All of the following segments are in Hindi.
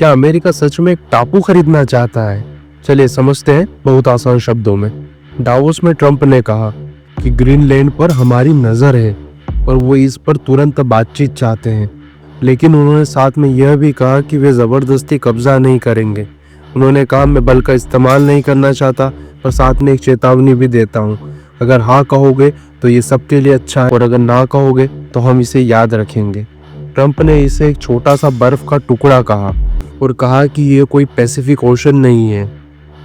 क्या अमेरिका सच में एक टापू खरीदना चाहता है? चलिए समझते हैं बहुत आसान शब्दों में। डावोस में ट्रंप ने कहा कि ग्रीनलैंड पर हमारी नज़र है और वो इस पर तुरंत बातचीत चाहते हैं, लेकिन उन्होंने साथ में यह भी कहा कि वे ज़बरदस्ती कब्जा नहीं करेंगे। उन्होंने कहा, मैं बल का इस्तेमाल नहीं करना चाहता, पर साथ में एक चेतावनी भी देता हूँ। अगर हाँ कहोगे तो ये सबके लिए अच्छा है, और अगर ना कहोगे तो हम इसे याद रखेंगे। ट्रंप ने इसे एक छोटा सा बर्फ का टुकड़ा कहा और कहा कि ये कोई पैसिफिक ओशन नहीं है,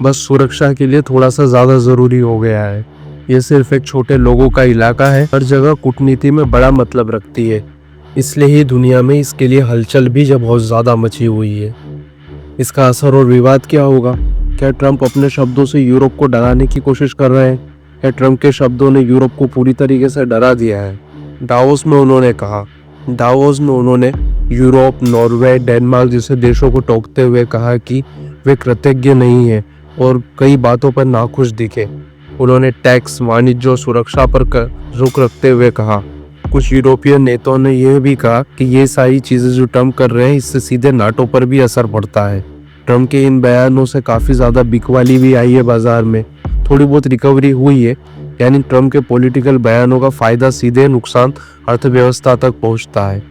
बस सुरक्षा के लिए थोड़ा सा ज़्यादा ज़रूरी हो गया है। ये सिर्फ एक छोटे लोगों का इलाका है। हर जगह कूटनीति में बड़ा मतलब रखती है, इसलिए ही दुनिया में इसके लिए हलचल भी जब बहुत ज़्यादा मची हुई है। इसका असर और विवाद क्या होगा? क्या ट्रंप अपने शब्दों से यूरोप को डराने की कोशिश कर रहे हैं? क्या ट्रंप के शब्दों ने यूरोप को पूरी तरीके से डरा दिया है? डावोस में उन्होंने यूरोप, नॉर्वे, डेनमार्क जैसे देशों को टोकते हुए कहा कि वे कृतज्ञ नहीं हैं और कई बातों पर नाखुश दिखे। उन्होंने टैक्स, वाणिज्य और सुरक्षा पर रुख रखते हुए कहा। कुछ यूरोपीय नेताओं ने यह भी कहा कि ये सारी चीज़ें जो ट्रंप कर रहे हैं, इससे सीधे नाटो पर भी असर पड़ता है। ट्रंप के इन बयानों से काफ़ी ज़्यादा बिकवाली भी आई है बाजार में। थोड़ी बहुत रिकवरी हुई है, यानी ट्रंप के पॉलिटिकल बयानों का फ़ायदा सीधे नुकसान अर्थव्यवस्था तक पहुंचता है।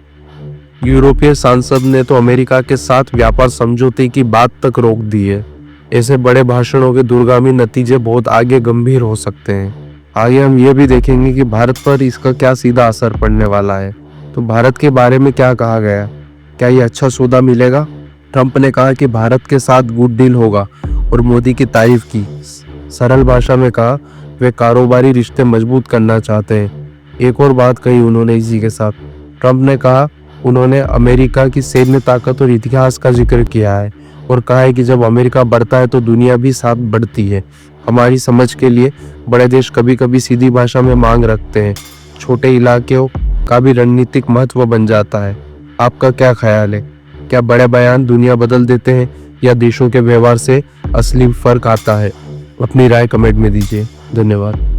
यूरोपीय सांसद ने तो अमेरिका के साथ व्यापार समझौते की बात तक रोक दी है। ऐसे बड़े भाषणों के दूरगामी नतीजे बहुत आगे गंभीर हो सकते हैं। आगे हम ये भी देखेंगे कि भारत पर इसका क्या सीधा असर पड़ने वाला है। तो भारत के बारे में क्या कहा गया? क्या ये अच्छा सौदा मिलेगा? ट्रंप ने कहा कि भारत के साथ गुड डील होगा और मोदी की तारीफ की। सरल भाषा में कहा, वे कारोबारी रिश्ते मजबूत करना चाहते हैं। एक और बात कही उन्होंने इसी के साथ। ट्रंप ने कहा, उन्होंने अमेरिका की सैन्य ताकत और इतिहास का जिक्र किया है और कहा है कि जब अमेरिका बढ़ता है तो दुनिया भी साथ बढ़ती है। हमारी समझ के लिए बड़े देश कभी कभी सीधी भाषा में मांग रखते हैं, छोटे इलाकों का भी रणनीतिक महत्व बन जाता है। आपका क्या ख्याल है? क्या बड़े बयान दुनिया बदल देते हैं या देशों के व्यवहार से असली फर्क आता है? अपनी राय कमेंट में दीजिए। धन्यवाद।